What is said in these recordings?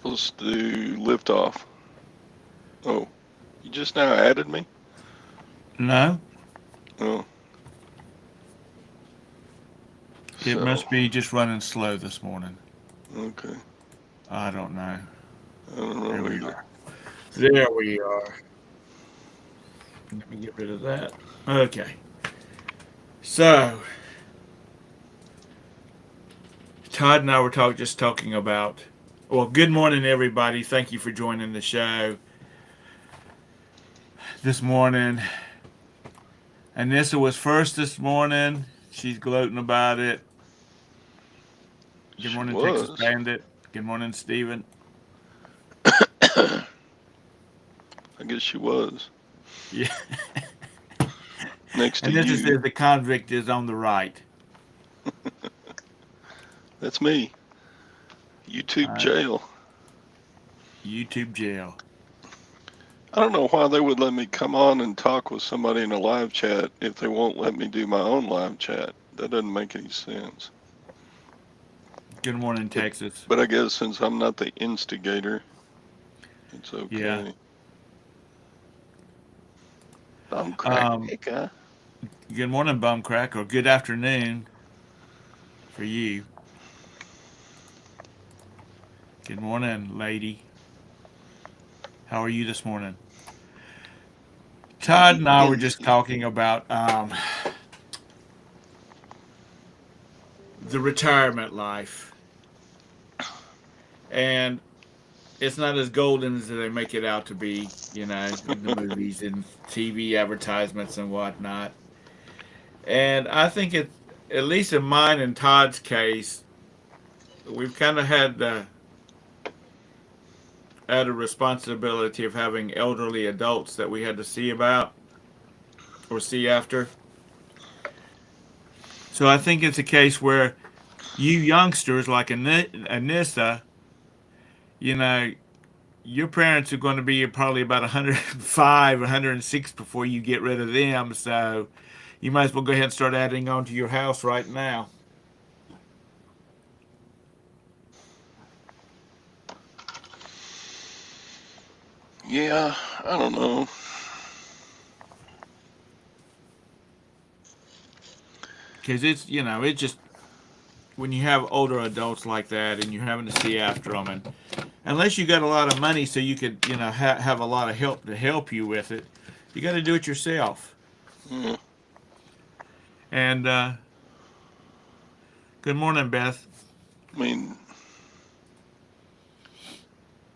supposed to do liftoff. Oh, you just now added me? No, Oh, it so, must be just running slow this morning. okay. I don't know. I don't There know we either. are. There we are. Let me get rid of that. Okay. So, Todd and I were just talking about. Well, good morning, everybody. Thank you for joining the show this morning. Anissa was first this morning. She's gloating about it. Good She morning, Texas was. Bandit. Good morning, Steven. I guess she was. Yeah. Next to And this is you. the convict is on the right. That's me. All YouTube right. jail. YouTube jail. I don't know why they would let me come on and talk with somebody in a live chat if they won't let me do my own live chat. That doesn't make any sense. Good morning, But Texas. but I guess since I'm not the instigator, it's Yeah. okay. I'm Um, cracker. good morning, bum crack, or good afternoon for you. Good morning, lady. How are you this morning? Todd and I were just talking about the retirement life, and it's not as golden as they make it out to be. You know, in the movies and TV advertisements and whatnot. And I think it, at least in mine and Todd's case, we've kind of had the added responsibility of having elderly adults that we had to see about or see after. So I think it's a case where you youngsters like Anissa, you know, your parents are going to be probably about 105, 106 before you get rid of them. So you might as well go ahead and start adding on to your house right now. Yeah, I don't know. Because it's, it just, when you have older adults like that and you're having to see after them, and unless you got a lot of money so you could, have a lot of help to help you with it, you got to do it yourself. Mm, And good morning, Beth. I mean,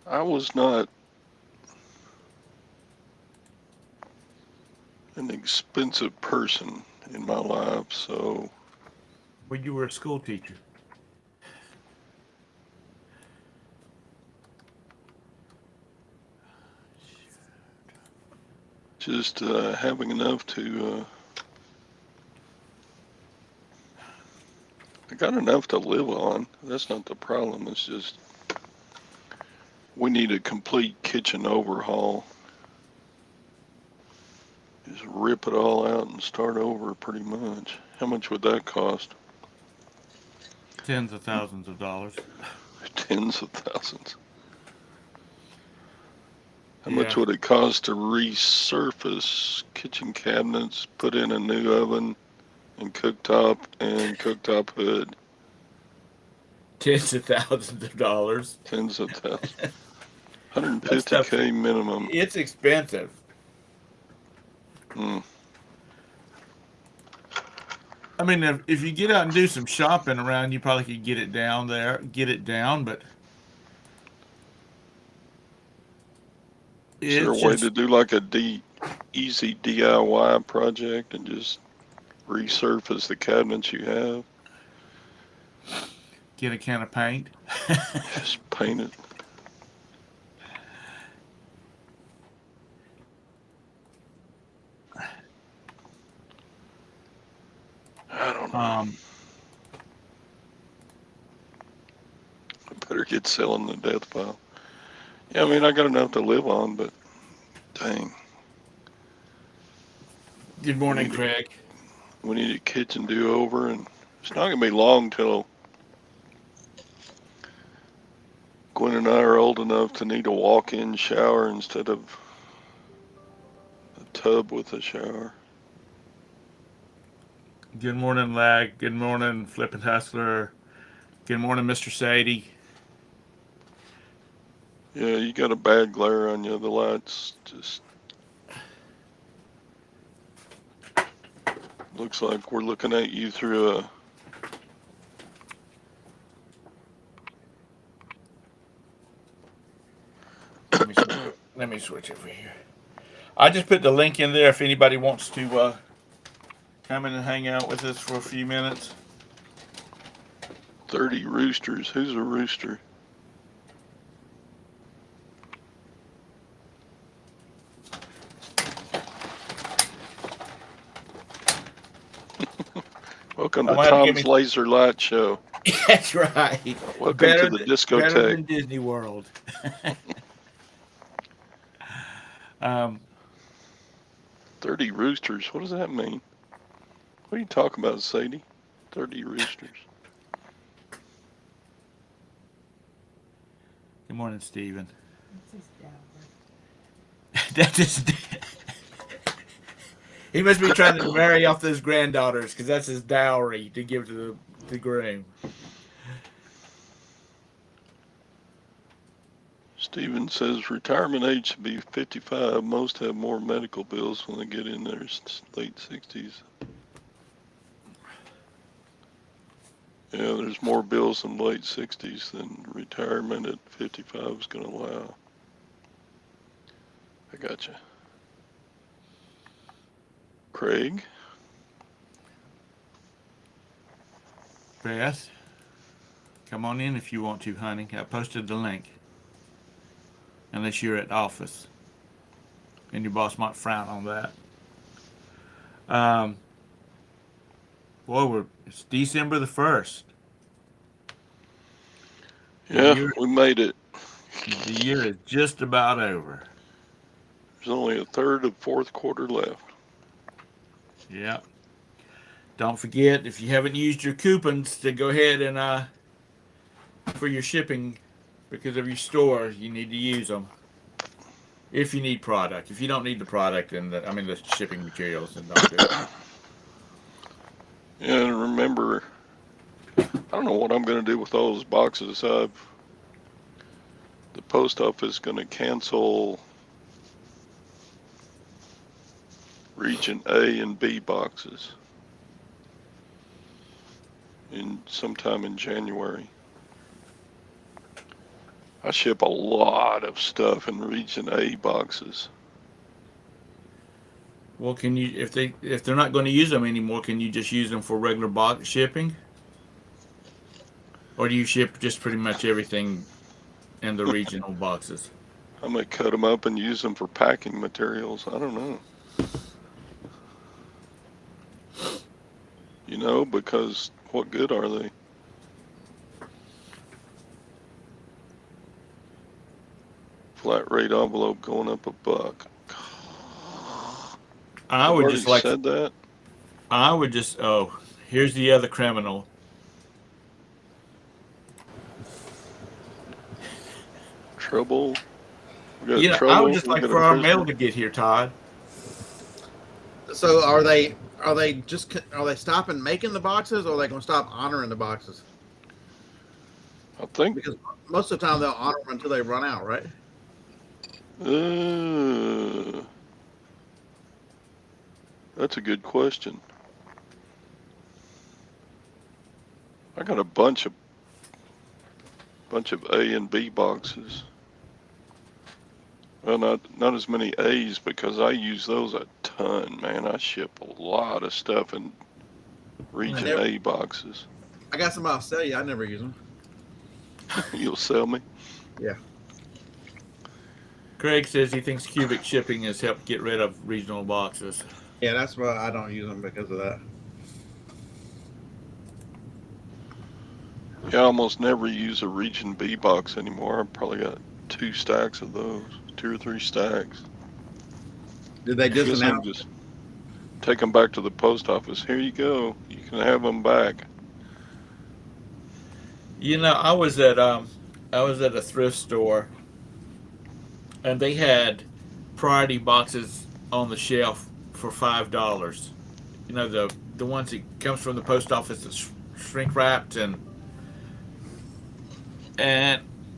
I was not an expensive person in my life, so When you were a school teacher. just having enough to, I got enough to live on. That's not the problem. It's just we need a complete kitchen overhaul. Just rip it all out and start over pretty much. How much would that cost? Tens of thousands of dollars. Tens of thousands. How much Yeah. would it cost to resurface kitchen cabinets, put in a new oven and cooktop hood? Tens of thousands of dollars. Tens of thousands. That stuff, 150K minimum. it's expensive. Mm. I mean, if you get out and do some shopping around, you probably could get it down there, get it down, but Is there a it's way to just do like easy DIY project and just resurface the cabinets you have? get a can of paint. Just paint it. I don't know. Um, I better get selling the death pile. Yeah, I mean, I got enough to live on, but dang, good we morning, need a Craig. we need a kitchen do over, and it's not gonna be long till, of Gwen and I are old enough to need a walk-in shower instead of a tub with a shower. Good morning, Lag. Good morning, Flippin' Hustler. Good morning, Mr. Sadie. Yeah, you got a bad glare on you. The lights just looks like we're looking at you through a... Let me switch over here. I just put the link in there if anybody wants to come in and hang out with us for a few minutes. 30 roosters. Who's a rooster? Welcome to Thom's Laser Light Show. That's right. Welcome to the discotheque. Better than Disney World. 30 roosters. What does that mean? What are you talking about, Sadie? 30 roosters. Good morning, Stephen. That's his He must be trying to marry off those granddaughters because that's his dowry to give to the groom. Steven says retirement age should be 55. Most have more medical bills when they get in their late 60s. Yeah, there's more bills in late 60s than retirement at 55 is going to allow. I gotcha. Craig? Beth, come on in if you want to, honey. I posted the link. Unless you're at office. And your boss might frown on that. Boy, it's December the 1st. Yeah, we made it. The year is just about over. There's only a third of fourth quarter left. Yeah. Don't forget, if you haven't used your coupons, to go ahead and for your shipping, because of your store, you need to use them. If you need product. If you don't need the product, then the shipping materials, then don't do it. Yeah, and remember, I don't know what I'm going to do with those boxes. The post office is going to cancel Region A and B boxes sometime in January. I ship a lot of stuff in Region A boxes. Well, can you, if they're not going to use them anymore, can you just use them for regular box shipping? Or do you ship just pretty much everything in the regional boxes? I may cut them up and use them for packing materials. I don't know. You know, because what good are they? Flat rate envelope going up $1. I would just like said that. I would just here's the other criminal. Trouble. Yeah, I would just like for our mail to get here, Todd. So are they stopping making the boxes, or are they going to stop honoring the boxes? I think because most of the time they'll honor them until they run out, right? That's a good question. I got a bunch of A and B boxes. Well, not as many A's because I use those a ton, man. I ship a lot of stuff in Region A boxes. I got some I'll sell you. I never use them. You'll sell me? Yeah. Craig says he thinks cubic shipping has helped get rid of regional boxes. Yeah, that's why I don't use them, because of that. Yeah, I almost never use a Region B box anymore. I've probably got 2 stacks of those, 2 or 3 stacks. Did they just announce? Just take them back to the post office. Here you go. You can have them back. You know, I was at I was at a thrift store, and they had priority boxes on the shelf for $5. You know, the ones that comes from the post office that's shrink wrapped, and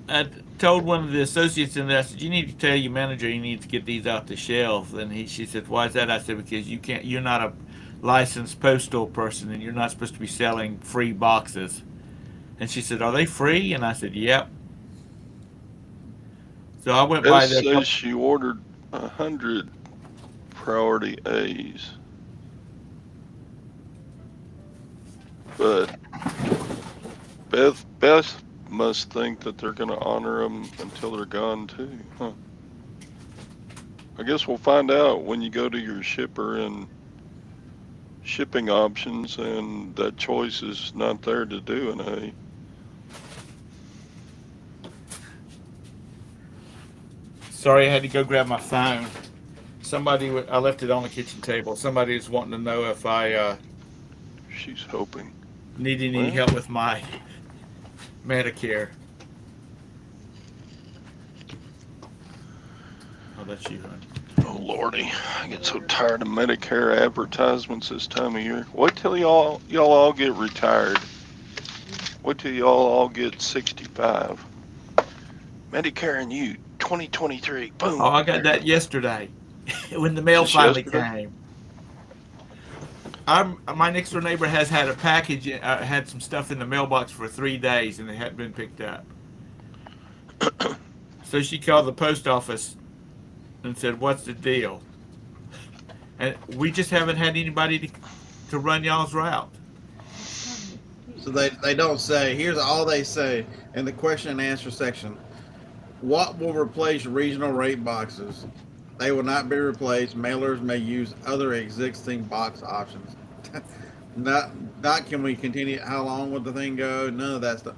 I told one of the associates in there, I said, "You need to tell your manager you need to get these off the shelf." And she said, "Why is that?" I said, "Because you can't. You're not a licensed postal person, and you're not supposed to be selling free boxes." And she said, "Are they free?" And I said, "Yep." So I went Beth by there. says she ordered 100 priority A's, but Beth must think that they're going to honor them until they're gone too. Huh. I guess we'll find out when you go to your shipper and shipping options, and that choice is not there to do an A. Sorry, I had to go grab my phone. I left it on the kitchen table. Somebody was wanting to know if I She's hoping. need any Well, help with my Medicare. Oh, that's you, hon. oh lordy, I get so tired of Medicare advertisements this time of year. Wait till y'all all get retired. Wait till y'all all get 65. Medicare and you, 2023. Oh, Boom. I got There. that yesterday when the mail Just finally yesterday. came. My next door neighbor has had a package, had some stuff in the mailbox for 3 days, and it hadn't been picked up. So she called the post office and said, "What's the deal?" And we just haven't had anybody to run y'all's route. So they don't say. Here's all they say in the question and answer section. What will replace regional rate boxes? They will not be replaced. Mailers may use other existing box options. not not can we continue? How long will the thing go? None of that stuff.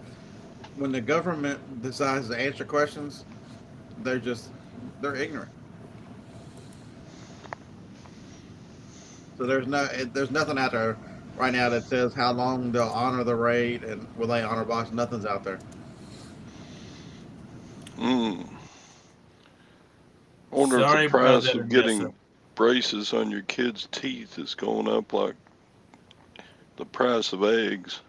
When the government decides to answer questions, they're just they're ignorant. So there's nothing out there right now that says how long they'll honor the rate and will they honor box. Nothing's out there. Mm. I wonder if the Sorry about price that, of Anissa. getting braces on your kids' teeth is going up like the price of eggs.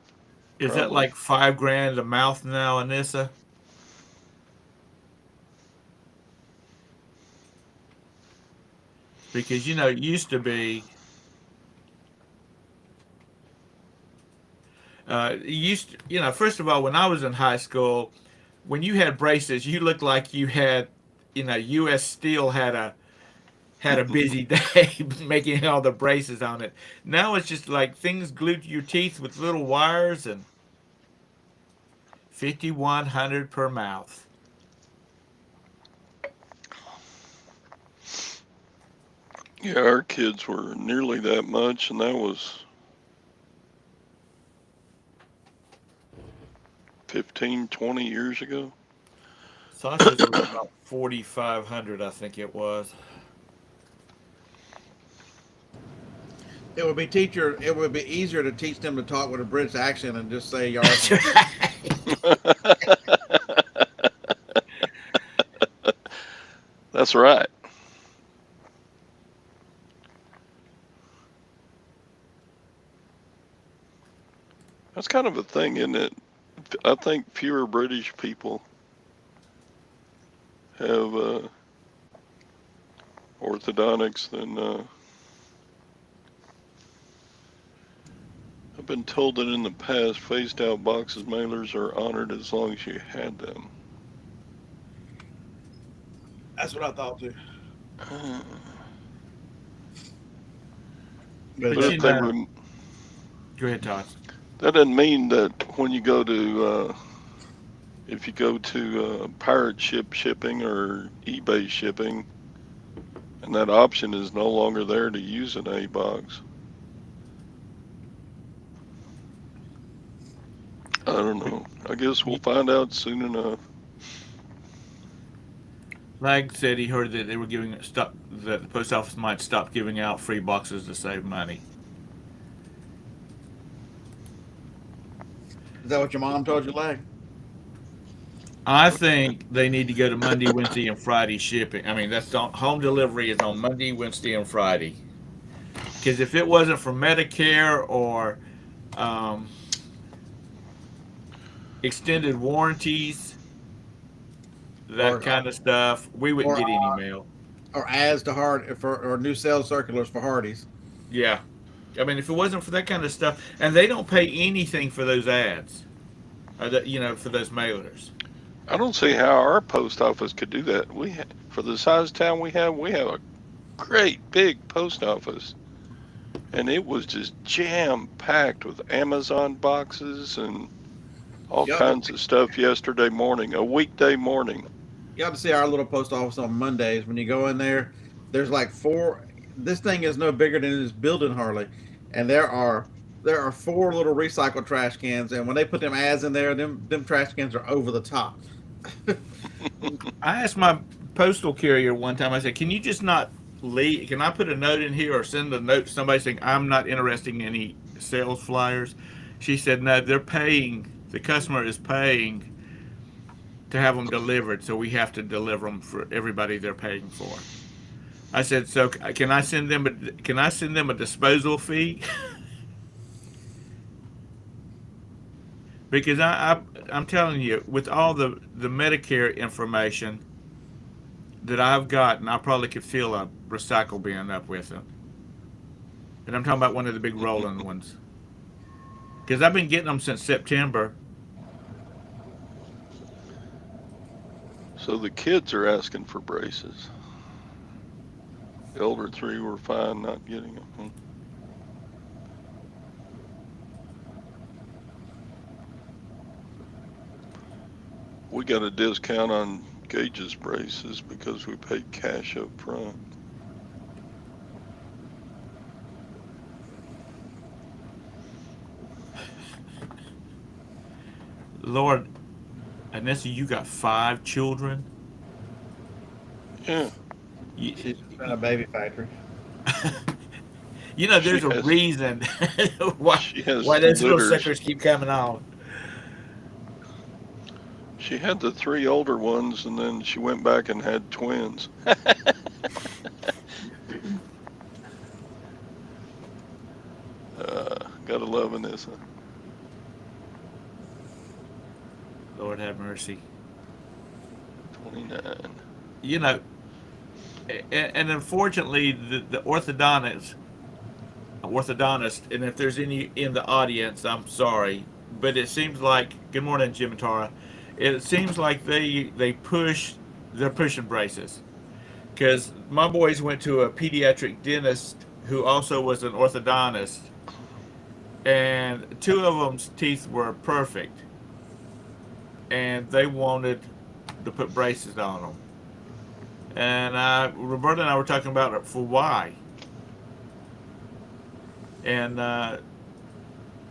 Is that Probably. like $5 grand a mouth now, Anissa? Because it used to be. First of all, when I was in high school, when you had braces, you looked like you had, U.S. Steel had a busy day making all the braces on it. Now it's just like things glued to your teeth with little wires and 5,100 per mouth. Yeah, our kids were nearly that much, and that was 15, 20 years ago. Sasha's was about 4,500, I think it was. It would be easier to teach them to talk with a British accent and just say That's Yarson. right. That's right. That's kind of a thing, isn't it? I think fewer British people have orthodontics than. I've been told that in the past, phased out boxes mailers are honored as long as you had them. That's what I thought too. Uh, But But but that, if they were, go ahead, Todd. that doesn't mean that when you go to, if you go to pirate ship shipping or eBay shipping, and that option is no longer there to use an A box. I don't know. I guess we'll find out soon enough. Lag said he heard that they were that the post office might stop giving out free boxes to save money. is that what your mom told you, Lag? I think they need to go to Monday, Wednesday, and Friday shipping. I mean, that's on, home delivery is on Monday, Wednesday, and Friday. Because if it wasn't for Medicare or um, extended warranties, that or kind of stuff, we wouldn't or get any mail. or ads to hard for or new sales circulars for Hardee's. Yeah. I mean, if it wasn't for that kind of stuff, and they don't pay anything for those ads, or for those mailers. I don't see how our post office could do that. For the size town we have a great big post office, and it was just jam packed with Amazon boxes and all You ought, to, kinds of stuff yesterday morning, a weekday morning. you ought to see our little post office on Mondays. When you go in there, there's like four. This thing is no bigger than this building, Harley, and there are four little recycled trash cans. And when they put them ads in there, them trash cans are over the top. I asked my postal carrier one time. I said, "Can you just not leave? Can I put a note in here or send a note to somebody saying I'm not interested in any sales flyers?" She said, "No, they're paying. The customer is paying to have them delivered, so we have to deliver them for everybody they're paying for." I said, "So can I send them? Can I send them a disposal fee?" Because I'm telling you, with all the Medicare information that I've gotten, I probably could fill a recycle bin up with them. And I'm talking about one of the big rolling ones. Because I've been getting them since September. So the kids are asking for braces. The older three were fine not getting them. We got a discount on Gage's braces because we paid cash up front. Lord, Anissa, you got 5 children? Yeah. She's in a baby factory. There's a reason why She has those little litters. suckers keep coming on. She had the 3 older ones, and then she went back and had twins. Gotta love Anissa. Lord have mercy. 29. You know, and unfortunately, the orthodontist, and if there's any in the audience, I'm sorry, but it seems like, good morning, Jim and Tara. It seems like they're pushing braces, because my boys went to a pediatric dentist who also was an orthodontist, and 2 of them's teeth were perfect, and they wanted to put braces on them. And Roberta and I were talking about it for why. And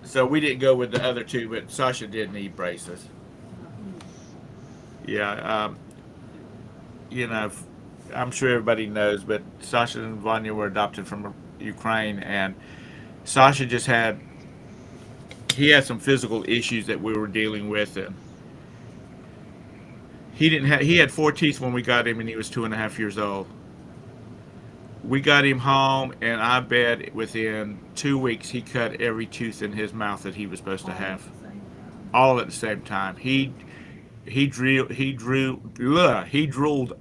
so we didn't go with the other 2, but Sasha did need braces. Yeah, I'm sure everybody knows, but Sasha and Vanya were adopted from Ukraine, and Sasha he had some physical issues that we were dealing with, and he had 4 teeth when we got him, and he was 2.5 years old. We got him home, and I bet within 2 weeks he cut every tooth in his mouth that he was supposed to have, all at the same time. He drooled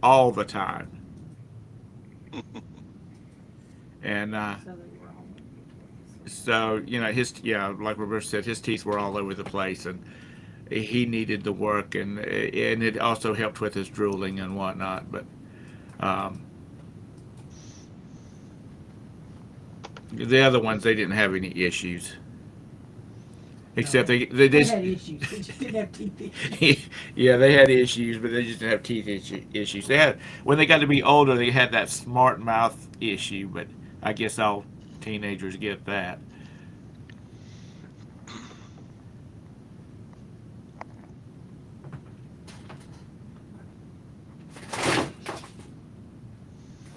all the time, and so like Roberta said, his teeth were all over the place, and he needed the work, and it also helped with his drooling and whatnot. But the other ones, they didn't have any issues. Except they just had issues. They just didn't have teeth issues. yeah, they had issues, but they just didn't have teeth issues. They had, when they got to be older, they had that smart mouth issue, but I guess all teenagers get that.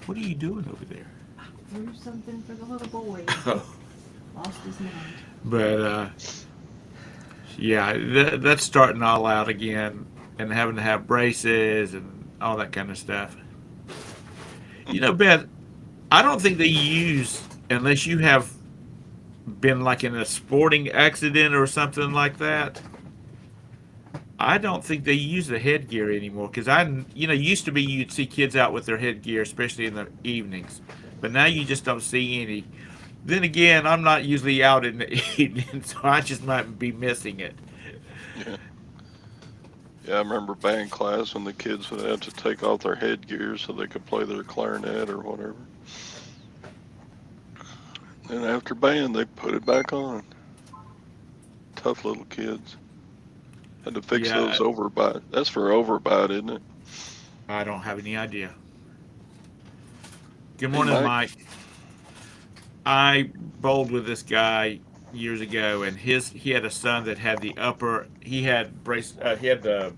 What are you doing over there? Threw something for the little boy. Lost his mind. But yeah, that's starting all out again. and having to have braces and all that kind of stuff. You know, Beth, I don't think they use, unless you have been like in a sporting accident or something like that. I don't think they use the headgear anymore because used to be you'd see kids out with their headgear, especially in the evenings, but now you just don't see any. Then again, I'm not usually out in the evening, so I just might be missing it. Yeah. Yeah, I remember band class when the kids would have to take off their headgear so they could play their clarinet or whatever. And after band, they put it back on. Tough little kids. Had to fix Yeah, those overbite. That's for overbite, isn't it? I don't have any idea. Good Hey, morning, Mike. Mike. I bowled with this guy years ago, and he had a son that had he had the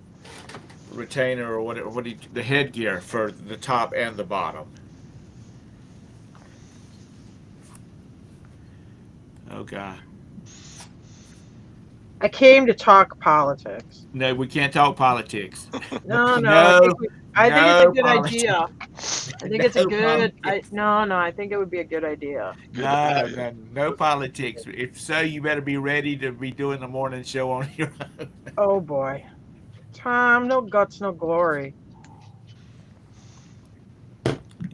retainer or whatever, the headgear for the top and the bottom. Oh God. I came to talk politics. No, we can't talk politics. No, No, I think it's a no good politics. idea. I think it's a No good. politics. I think it would be a good idea. Good No, idea. no politics. If so, you better be ready to be doing the morning show on your own. Oh boy, Tom, no guts, no glory.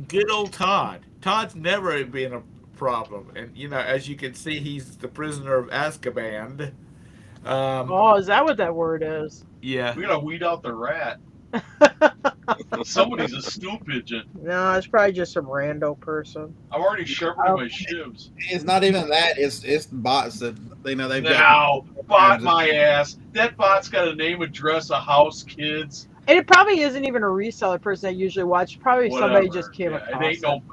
Good old Todd. Todd's never been a problem, and as you can see, he's the prisoner of Azkaban. Oh, is that what that word is? Yeah. We gotta weed out the rat. Somebody's a stool pigeon. No, it's probably just some rando person. I'm already sharpening my shivs. It's not even that. It's bots that they've got. Now, bot my ass. That bot's got a name, address, a house, kids. And it probably isn't even a reseller person that usually watches. Probably somebody Whatever. just came Yeah, across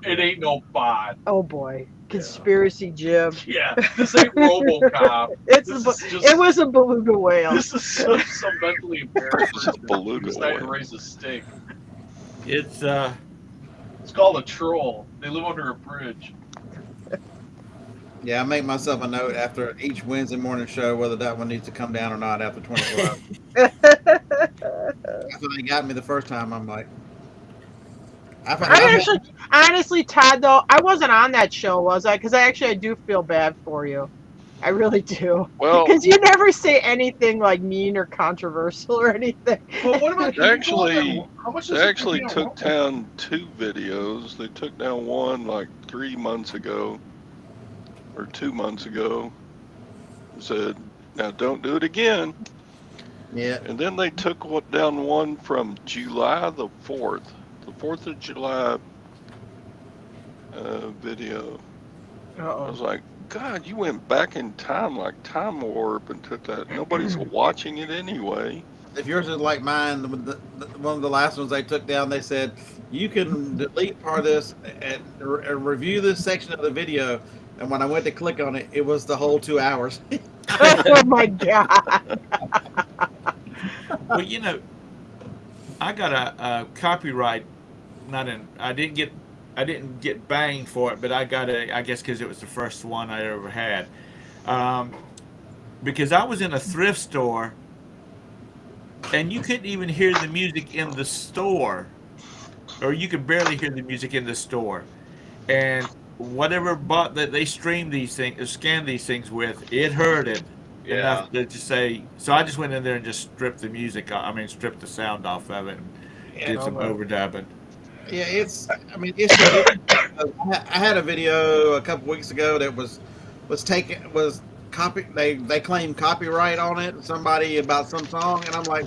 it ain't no bot. Oh boy, conspiracy jib. Yeah, this ain't RoboCop. It's This a, is just- it was a beluga whale. This is some mentally impaired It's a person beluga who's trying to whale. raise a stink. It's It's called a troll. They live under a bridge. Yeah, I make myself a note after each Wednesday morning show whether that one needs to come down or not after 24 hours. That's what they got me the first time. I'm like, Honestly, Todd, though, I wasn't on that show, was I? Because I do feel bad for you. I really do. Well, Because you never say anything like mean or controversial or anything. But what about how much they does it actually cost? took down 2 videos. They took down one like 3 months ago or 2 months ago. Said, now don't do it again. yeah, And then they took down one from July the 4th. The 4th of July video. I was like, God, you went back in time like time warp and took that. Nobody's watching it anyway. if yours is like mine, one of the last ones they took down, they said you can delete part of this and review this section of the video. And when I went to click on it, it was the whole 2 hours. Oh my God. well, I got a copyright. I didn't get banged for it, but I got I guess because it was the first one I ever had. Because I was in a thrift store, and you couldn't even hear the music in the store, or you could barely hear the music in the store. And whatever bot that they stream these things or scan these things with, it heard it enough to say. So I just went in there and just stripped the music. Stripped the sound off of it and did some overdubbing. Yeah, I had a video a couple weeks ago that was they claimed copyright on it, somebody about some song, and I'm like,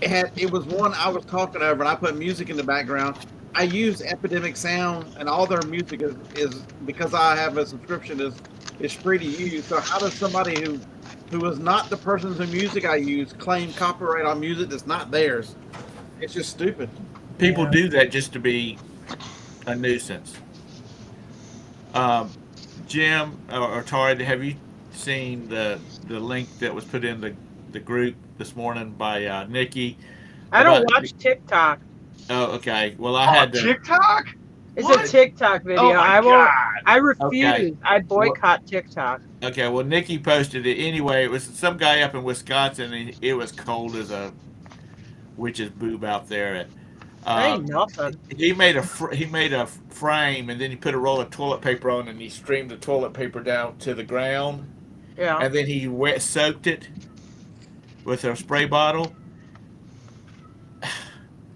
it was one I was talking over, and I put music in the background. I use Epidemic Sound, and all their music is because I have a subscription is free to use. So how does somebody who is not the person's music I use claim copyright on music that's not theirs? It's just stupid. People do that just to be a nuisance. Jim or Todd, have you seen the link that was put in the group this morning by Nikki? I don't watch TikTok. Oh, okay. Well, I had to. TikTok? It's What? a TikTok video. Oh my I won't. God. I refuse. Okay. I boycott TikTok. Okay, well, Nikki posted it anyway. It was some guy up in Wisconsin, and it was cold as a witch's boob out there at. Ain't nothing. He made a frame, and then he put a roll of toilet paper on, and he streamed the toilet paper down to the ground, Yeah. and then he wet soaked it with a spray bottle,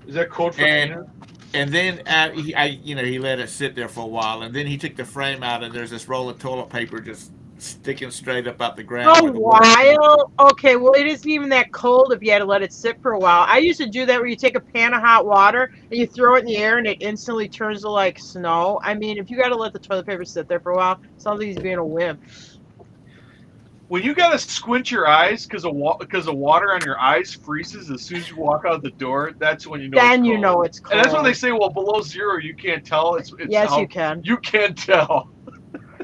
Is that code for and penis? and then he let it sit there for a while, and then he took the frame out, and there's this roll of toilet paper just sticking straight up out the ground. A with the water. while? Okay, well, it isn't even that cold if you had to let it sit for a while. I used to do that where you take a pan of hot water and you throw it in the air and it instantly turns to like snow. I mean, if you got to let the toilet paper sit there for a while, it sounds like he's being a wimp. When you gotta squint your eyes because of water on your eyes freezes as soon as you walk out the door, that's when you know. Then it's you cold. know it's cold. And that's when they say, well, below zero you can't tell. It's Yes, how- you can. You can't tell.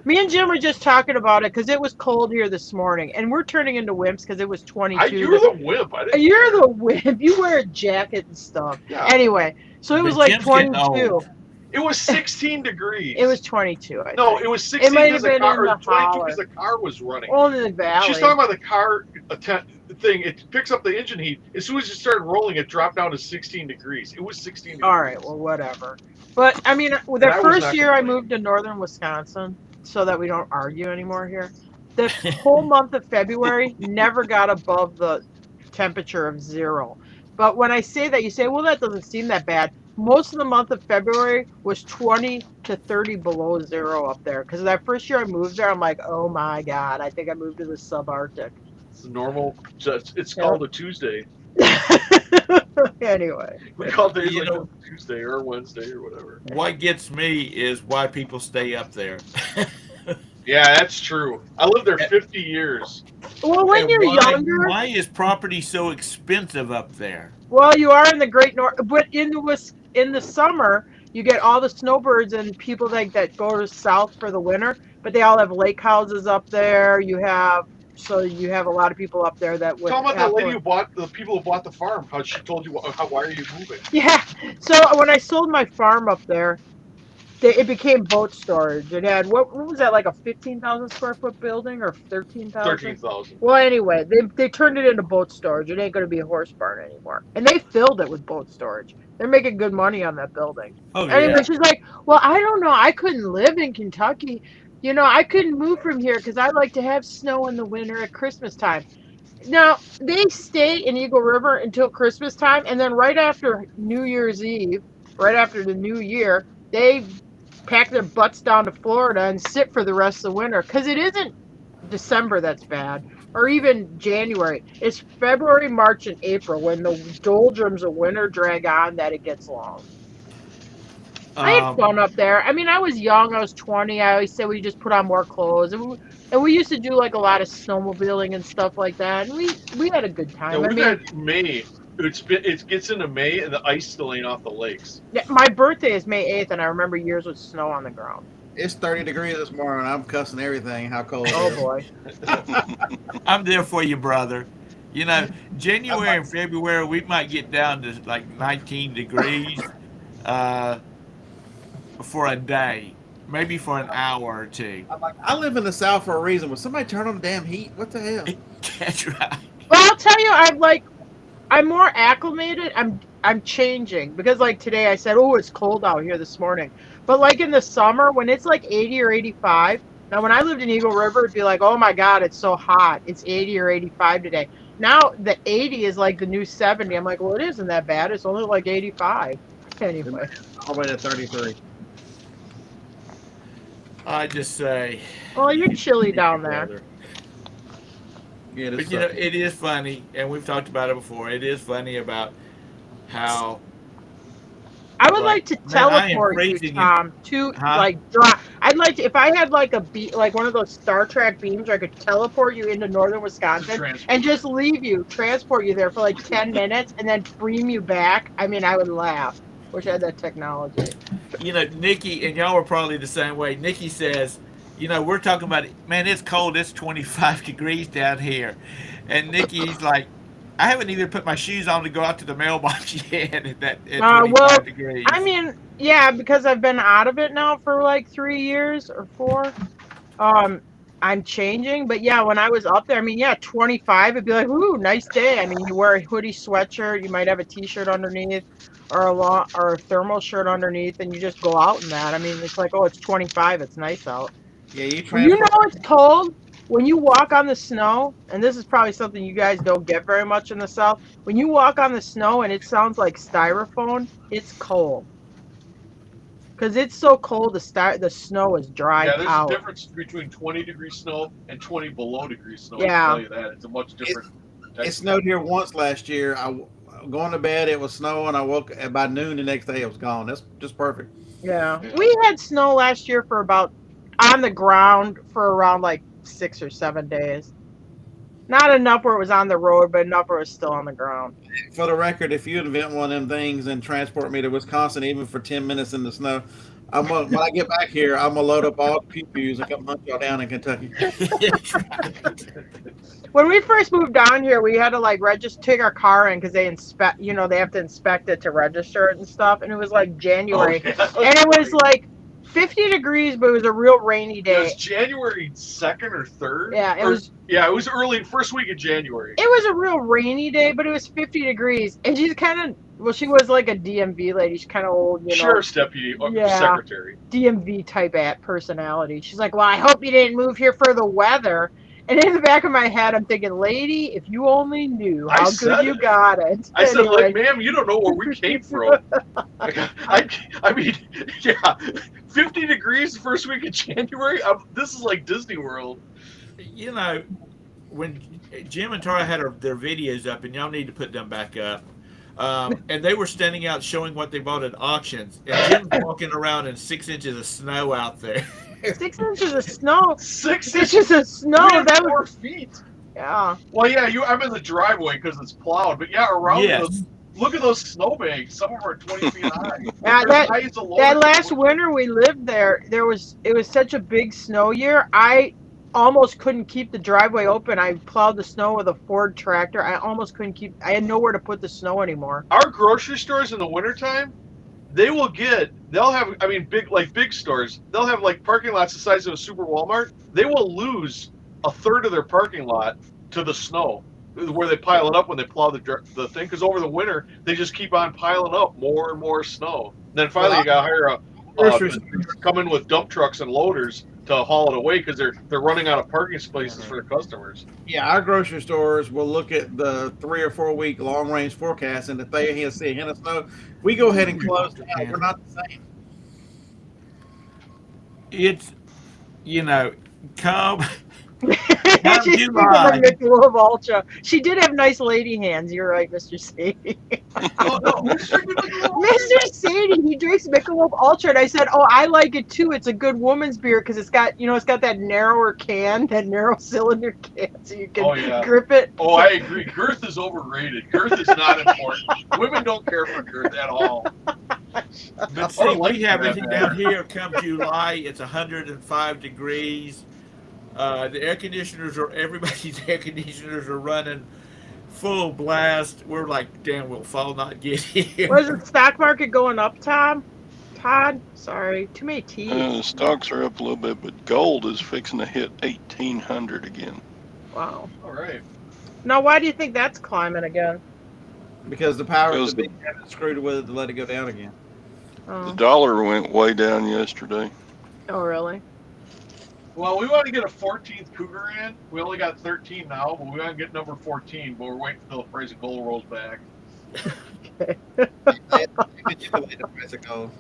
Me and Jim were just talking about it because it was cold here this morning, and we're turning into wimps because it was 22. You're the wimp. I didn't. You're the wimp. You wear a jacket and stuff. Yeah. Anyway, so it was But like Jim's getting 22. old. It was 16 degrees. It was 22. I No, think. it was 16 might because have the been in car, or the 22 holler. because the car was running. Only in the valley. She's talking about the car thing. It picks up the engine heat. As soon as it started rolling, it dropped down to 16 degrees. It was 16 degrees. All right, well, whatever. But I mean, I the was first not year I complaining. moved to northern Wisconsin, so that we don't argue anymore here. The whole month of February never got above the temperature of 0. But when I say that, you say, well, that doesn't seem that bad. Most of the month of February was 20 to 30 below 0 up there. Because that first year I moved there, I'm like, oh my God, I think I moved to the subarctic. It's normal. It's called a Tuesday. Anyway. We call days You like know- Tuesday or Wednesday or whatever. What gets me is why people stay up there. Yeah, that's true. I lived there 50 years. Well, when And you're why, younger, why is property so expensive up there? well, you are in the Great North, but in the summer, you get all the snowbirds and people that go south for the winter. But they all have lake houses up there. You have a lot of people up there that would. Tell about have the lady to- who bought the people who bought the farm. How she told you why are you moving? Yeah. So when I sold my farm up there, it became boat storage. It had what was that, like a 15,000 square foot building or 13,000? 13,000. Well, anyway, they turned it into boat storage. It ain't going to be a horse barn anymore. And they filled it with boat storage. They're making good money on that building. Oh Anyway, yeah. she's like, well, I don't know. I couldn't live in Kentucky. You know, I couldn't move from here because I like to have snow in the winter at Christmas time. Now, they stayed in Eagle River until Christmas time. And then right after New Year's Eve, right after the New Year, they pack their butts down to Florida and sit for the rest of the winter. Because it isn't December that's bad, or even January. It's February, March, and April when the doldrums of winter drag on that it gets long. I had fun up there. I mean, I was young. I was 20. I always said we just put on more clothes. And we used to do like a lot of snowmobiling and stuff like that. And we had a good time. Yeah, I we've mean, had May. It gets into May and the ice still ain't off the lakes. my birthday is May 8th, and I remember years with snow on the ground. It's 30 degrees this morning. I'm cussing everything. How cold it Oh, is. boy. I'm there for you, brother. You know, January and February we might get down to like 19 degrees for a day, maybe for an hour or two. I'm like, I live in the South for a reason. Will somebody turn on the damn heat? What the hell? That's right. Well, I'll tell you, I'm more acclimated. I'm changing because like today I said, oh, it's cold out here this morning. But like in the summer when it's like 80 or 85. Now when I lived in Eagle River, it'd be like, oh my God, it's so hot. It's 80 or 85 today. Now the 80 is like the new 70. I'm like, well, it isn't that bad. It's only like 85. Anyway. All the way to 33. I just say. Well, you're chilly down there. brother. Yeah, But you know, it is funny, and we've talked about it before. It is funny about how I would like to Man, I am teleport you, praising you. Tom, to Huh? like drop. I'd like to, if I had like like one of those Star Trek beams, where I could teleport you into northern Wisconsin and just leave you, transport you there for like 10 minutes, and then beam you back. I mean, I would laugh. Wish I had that technology. you know, Nikki, and y'all were probably the same way. Nikki says, you know, we're talking about, man, it's cold. It's 25 degrees down here. And Nikki's like, I haven't even put my shoes on to go out to the mailbox yet at 25 well, degrees. I mean, yeah, because I've been out of it now for like 3 years or 4. I'm changing. But yeah, when I was up there, I mean, yeah, 25, it'd be like, ooh, nice day. I mean, you wear a hoodie sweatshirt, you might have a t-shirt underneath or a thermal shirt underneath, and you just go out in that. I mean, it's like, oh, it's 25, it's nice out. Yeah, you Well, you transport. know it's cold when you walk on the snow, and this is probably something you guys don't get very much in the South. When you walk on the snow and it sounds like styrofoam, it's cold. Because it's so cold, the snow is dried Yeah, there's a out. difference between 20-degree snow and 20 below degree snow. I Yeah. can tell you that. It's a much different. It snowed here once last year. Going to bed, it was snowing. I woke by noon the next day, it was gone. That's just perfect. Yeah. Yeah. We had snow last year for about on the ground for around like 6 or 7 days. Not enough where it was on the road, but enough where it was still on the ground. For the record, if you invent one of them things and transport me to Wisconsin, even for 10 minutes in the snow, when I get back here, I'm gonna load up all the pew-pews and come hunt y'all down in Kentucky. When we first moved down here, we had to like take our car in because they inspect, they have to inspect it to register it and stuff. And it was like January, Oh, yeah. and it was like 50 degrees, but it was a real rainy It day. was January 2nd or 3rd. Yeah, it was. Yeah, it was early first week of January. It was a real rainy day, but it was 50 degrees, and she's kind of she was like a DMV lady. She's kind of old, Sheriff's deputy or Yeah. secretary. DMV type personality. She's like, well, I hope you didn't move here for the weather. And in the back of my head, I'm thinking, lady, if you only knew how good you got it. I said, Anyway. like, ma'am, you don't know where we came from. I mean, yeah, 50 degrees the first week of January. This is like Disney World. You know, when Jim and Tara had their videos up, and y'all need to put them back up. And they were standing out showing what they bought at auctions. And Jim's walking around in 6 inches of snow out there. 6 inches of snow. 6 inches of snow. That 4 was feet. Yeah. Well, yeah, I'm in the driveway because it's plowed, but yeah, around Yes. look at those snowbanks. Some of them are 20 feet high. Yeah, They're as high as a loader. that last winter we lived there, it was such a big snow year. I almost couldn't keep the driveway open. I plowed the snow with a Ford tractor. I almost couldn't keep. I had nowhere to put the snow anymore. Our grocery stores in the wintertime, they'll have, I mean, big stores, they'll have like parking lots the size of a super Walmart. They will lose a third of their parking lot to the snow, where they pile it up when they plow the thing, because over the winter, they just keep on piling up more and more snow. And then finally, you got to hire come in with dump trucks and loaders to haul it away because they're running out of parking spaces for the customers. Yeah, our grocery stores will look at the 3 or 4 week long range forecast, and if they see a hint of snow, we go ahead and close down. We're not the same. It's, come She's July. Michelob Ultra. She did have nice lady hands. You're right, Mr. Sadie. Oh, no, Mr. Sadie, he drinks Michelob Ultra, and I said, "Oh, I like it too. It's a good woman's beer because it's got that narrower can, that narrow cylinder can, so you can grip it." Oh, I agree. Girth is overrated. Girth is not important. Women don't care for girth at all. But see, we have everything down here. Come July, it's 105 degrees. Everybody's air conditioners are running full blast. We're like, damn, we'll fall not get here. Was the stock market going up, Tom? Todd? Sorry, too many T's. The stocks are up a little bit, but gold is fixing to hit 1,800 again. Wow. All right. Now, why do you think that's climbing again? Because the powers that be haven't screwed with it to let it go down again. Oh. The dollar went way down yesterday. Oh, really? Well, we want to get a 14th Cougar in. We only got 13 now, but we want to get number 14, but we're waiting until the price of gold rolls back. Okay. Manipulate the price of gold.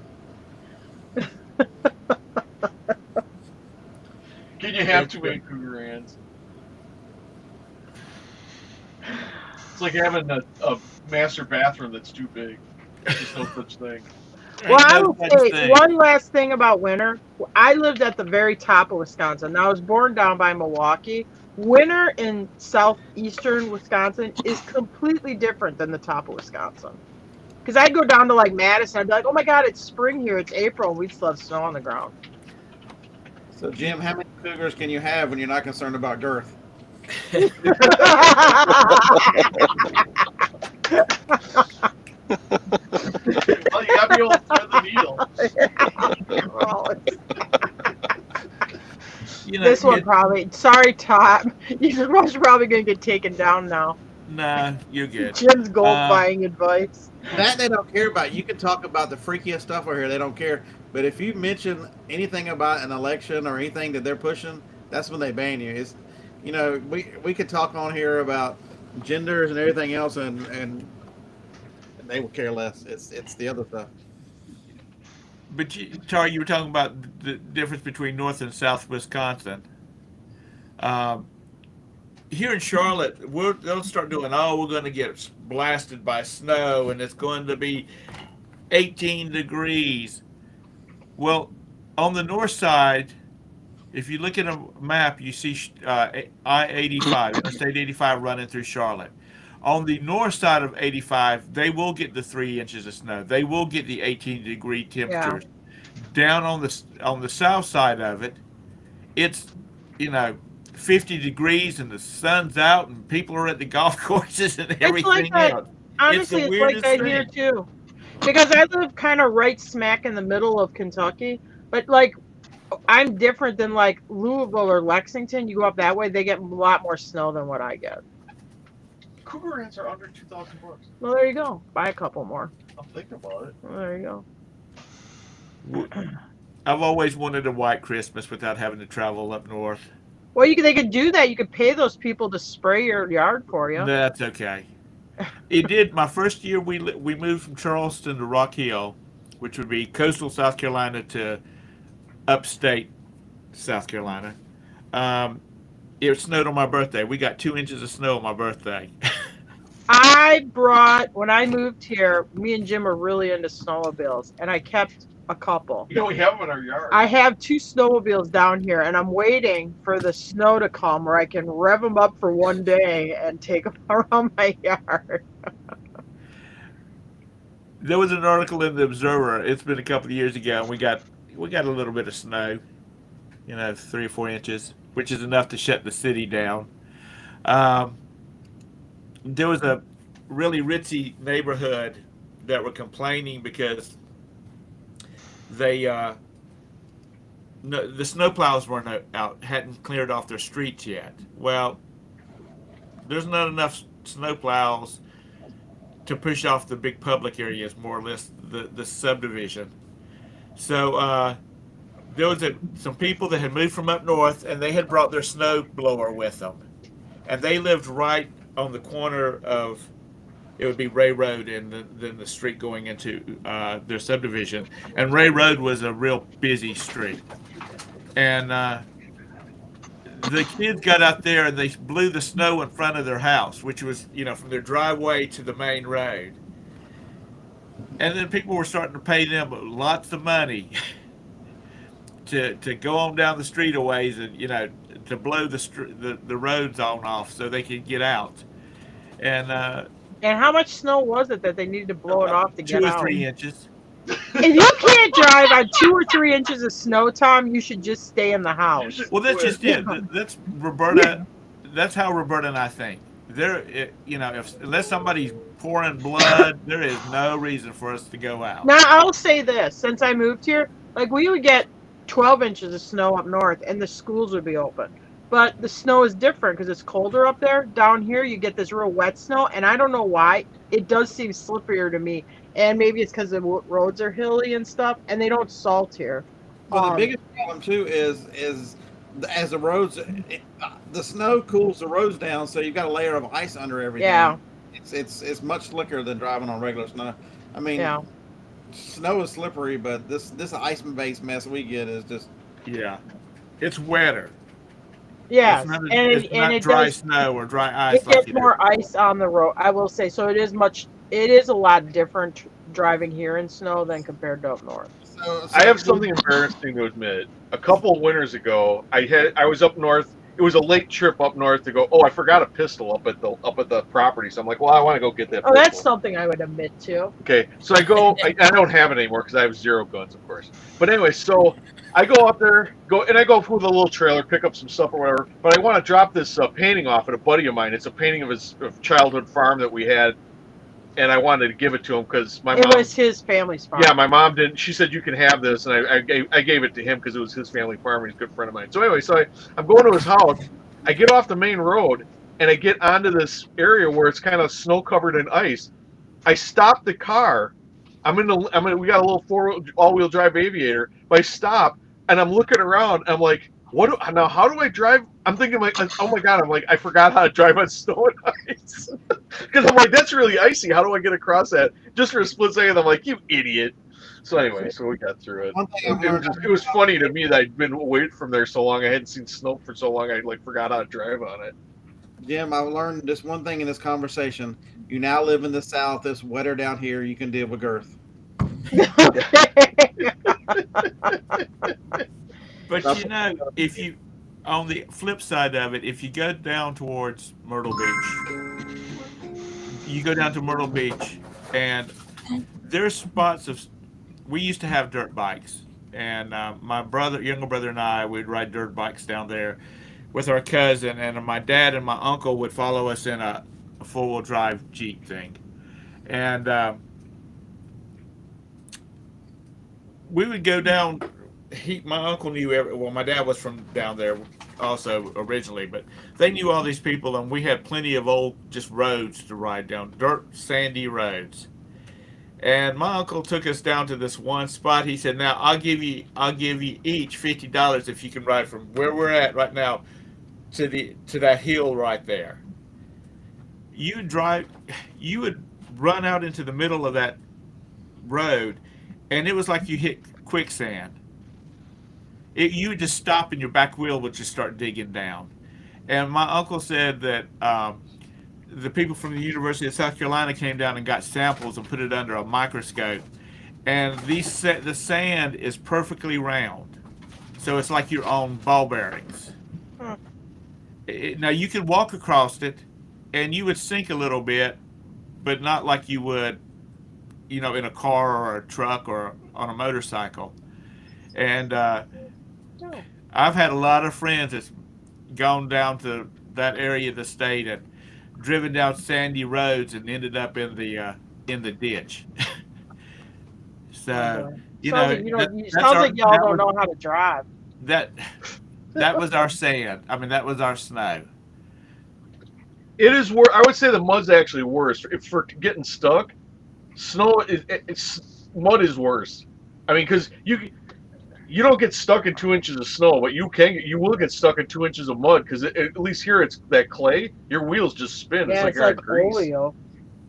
Can you have too many Cougar hands? It's like having a master bathroom that's too big. There's just no such thing. Well, I will say one last thing about winter. I lived at the very top of Wisconsin. Now, I was born down by Milwaukee. Winter in southeastern Wisconsin is completely different than the top of Wisconsin. Because I'd go down to like Madison, I'd be like, oh my God, it's spring here, it's April, and we'd still have snow on the ground. So, Jim, how many Cougars can you have when you're not concerned about girth? Well, you got to be able to thread the needle. This one probably. Sorry, Tom. You're probably going to get taken down now. Nah, you're good. Jim's gold buying advice. That they don't care about. You can talk about the freakiest stuff over here. They don't care. But if you mention anything about an election or anything that they're pushing, that's when they ban you. It's, you know, we could talk on here about genders and everything else, and they will care less. It's the other stuff. But Tar, you were talking about the difference between North and South Wisconsin. Here in Charlotte, they'll start doing, we're going to get blasted by snow, and it's going to be 18 degrees. Well, on the north side, if you look at a map, you see I-85, Interstate 85 running through Charlotte. On the north side of 85, they will get the 3 inches of snow. They will get the 18-degree temperatures. Yeah. Down on the south side of it, it's 50 degrees and the sun's out and people are at the golf courses and everything else. Honestly, it's like that here too. Because I live kind of right smack in the middle of Kentucky, but like I'm different than like Louisville or Lexington. You go up that way, they get a lot more snow than what I get. Cougar ants are under $2,000. Well, there you go. Buy a couple more. I'm thinking about it. Well, there you go. I've always wanted a white Christmas without having to travel up north. Well, they could do that. You could pay those people to spray your yard for you. That's okay. It did. My first year, we moved from Charleston to Rock Hill, which would be coastal South Carolina to upstate South Carolina. It snowed on my birthday. We got 2 inches of snow on my birthday. When I moved here, me and Jim are really into snowmobiles, and I kept a couple. Yeah, we have them in our yard. I have 2 snowmobiles down here, and I'm waiting for the snow to come where I can rev them up for one day and take them around my yard. There was an article in the Observer. It's been a couple of years ago, and we got a little bit of snow, 3 or 4 inches, which is enough to shut the city down. There was a really ritzy neighborhood that were complaining because the snowplows weren't out, hadn't cleared off their streets yet. Well, there's not enough snowplows to push off the big public areas, more or less the subdivision. So there was some people that had moved from up north, and they had brought their snow blower with them, and they lived right on the corner of, it would be Ray Road and then the street going into their subdivision. And Ray Road was a real busy street. And the kids got out there and they blew the snow in front of their house, which was, from their driveway to the main road. And then people were starting to pay them lots of money to go on down the street a ways and, to blow the roads on off so they could get out. And how much snow was it that they needed to blow it off to get out? 2 or 3 inches. If you can't drive on 2 or 3 inches of snow, Tom, you should just stay in the house. Well, that's just it. That's Roberta. That's how Roberta and I think. Unless somebody's pouring blood, there is no reason for us to go out. Now, I'll say this. Since I moved here, we would get 12 inches of snow up north, and the schools would be open. But the snow is different because it's colder up there. Down here, you get this real wet snow, and I don't know why. It does seem slipperier to me. And maybe it's because the roads are hilly and stuff, and they don't salt here. Well, the biggest problem, too, is as the roads, the snow cools the roads down, so you've got a layer of ice under everything. Yeah. It's much slicker than driving on regular snow. I mean, snow is slippery, but this ice-based mess we get is just... Yeah. It's wetter. Yeah, it's not dry snow or dry ice. It gets more ice on the road, I will say. So it is a lot different driving here in snow than compared to up north. So I have something embarrassing to admit. A couple of winters ago, I was up north. It was a late trip up north to go. Oh, I forgot a pistol up at the property. So I'm like, well, I want to go get that. Oh, pistol. That's something I would admit to. Okay, so I go. I don't have it anymore because I have 0 guns, of course. But anyway, so I go up there, I go with a little trailer, pick up some stuff or whatever. But I want to drop this painting off at a buddy of mine. It's a painting of his childhood farm that we had and I wanted to give it to him because my It mom. was his family's farm. Yeah, my mom didn't. She said you can have this, and I gave it to him because it was his family farm and he's a good friend of mine. So anyway, I'm going to his house. I get off the main road and I get onto this area where it's kind of snow covered in ice. I stop the car. We got a little all-wheel drive Aviator. But I stop and I'm looking around. I'm like, now? How do I drive? I'm thinking like, oh my god! I'm like, I forgot how to drive on snow and ice because I'm like, that's really icy. How do I get across that? Just for a split second, I'm like, you idiot. So anyway, so we got through it. One thing I've learned. It was funny to me that I'd been away from there so long. I hadn't seen snow for so long. I like forgot how to drive on it. Jim, I've learned this one thing in this conversation. You now live in the South. It's wetter down here. You can deal with girth. But you know, if you, on the flip side of it, if you go down towards Myrtle Beach, you go down to Myrtle Beach, and there's spots of. We used to have dirt bikes, and my younger brother, and I would ride dirt bikes down there with our cousin, and my dad and my uncle would follow us in a four-wheel drive Jeep thing, and we would go down. My uncle knew my dad was from down there also originally, but they knew all these people, and we had plenty of old just roads to ride down, dirt sandy roads. And my uncle took us down to this one spot. He said, "Now I'll give you each $50 if you can ride from where we're at right now to that hill right there." You would run out into the middle of that road, and it was like you hit quicksand. You would just stop, and your back wheel would just start digging down. And my uncle said that the people from the University of South Carolina came down and got samples and put it under a microscope. And the sand is perfectly round. So it's like your own ball bearings. Now you could walk across it and you would sink a little bit, but not like you would, in a car or a truck or on a motorcycle. And I've had a lot of friends that's gone down to that area of the state and driven down sandy roads and ended up in the ditch. So sounds like y'all don't know how to drive. That was our sand. I mean, that was our snow. It is worse. I would say the mud's actually worse. If for getting stuck, mud is worse. I mean, because you don't get stuck in 2 inches of snow, but you will get stuck in 2 inches of mud because at least here it's that clay. Your wheels just spin. Yeah, it's like grease. oil.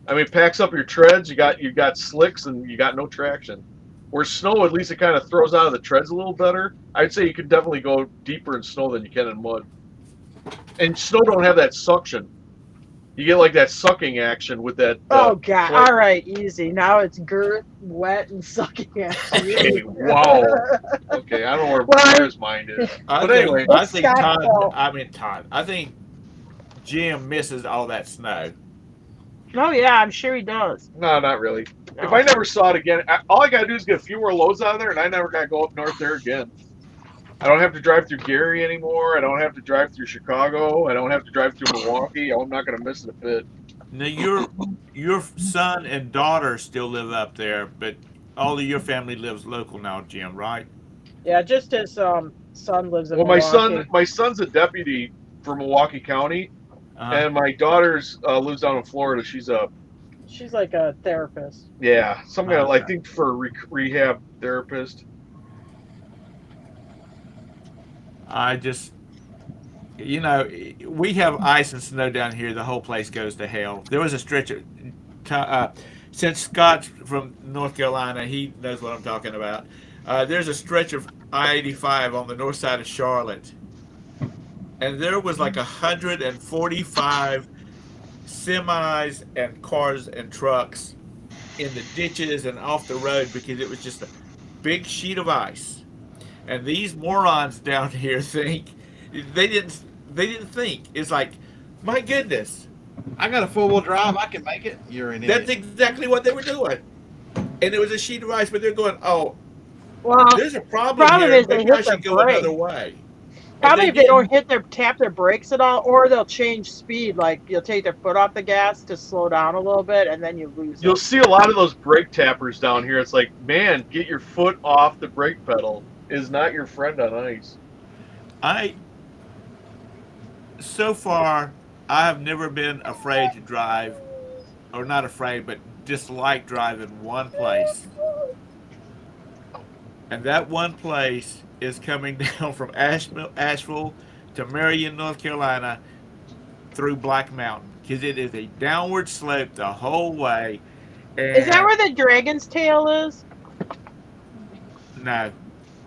I mean, it packs up your treads. You got slicks and you got no traction. Where snow, at least it kind of throws out of the treads a little better. I'd say you could definitely go deeper in snow than you can in mud. And snow don't have that suction. You get like that sucking action with that. Oh god! All right, easy. Now it's girth, wet, and sucking action. Okay, wow. Okay, I don't know where Bear's mind is. But anyway, I think Jim misses all that snow. Oh yeah, I'm sure he does. No, not really. No. If I never saw it again, all I gotta do is get a few more loads out of there, and I never gotta go up north there again. I don't have to drive through Gary anymore. I don't have to drive through Chicago. I don't have to drive through Milwaukee. I'm not going to miss it a bit. Now, your son and daughter still live up there, but all of your family lives local now, Jim, right? Yeah, just his son lives in Milwaukee. My son's a deputy for Milwaukee County, and my daughter's lives down in Florida. She's like a therapist. Yeah, some kind of, I think, for a rehab therapist. I just, we have ice and snow down here. The whole place goes to hell. There was a stretch of, since Scott's from North Carolina, he knows what I'm talking about. There's a stretch of I-85 on the north side of Charlotte. And there was like 145 semis and cars and trucks in the ditches and off the road because it was just a big sheet of ice. And these morons down here think they didn't think. It's like, my goodness, I got a 4-wheel drive. I can make it. You're an idiot. that's exactly what they were doing. And it was a sheet of ice, but they're going, oh, well, there's a problem here. Is Maybe I should go another way. Probably if they did. don't tap their brakes at all, or they'll change speed. Like you'll take their foot off the gas to slow down a little bit, and then you lose You'll it. see a lot of those brake tappers down here. It's like, man, get your foot off the brake pedal. Is not your friend on ice. So far, I have never been afraid to drive, or not afraid, but dislike driving one place. And that one place is coming down from Asheville to Marion, North Carolina, through Black Mountain, because it is a downward slope the whole way. And Is that where the Dragon's Tail is? no,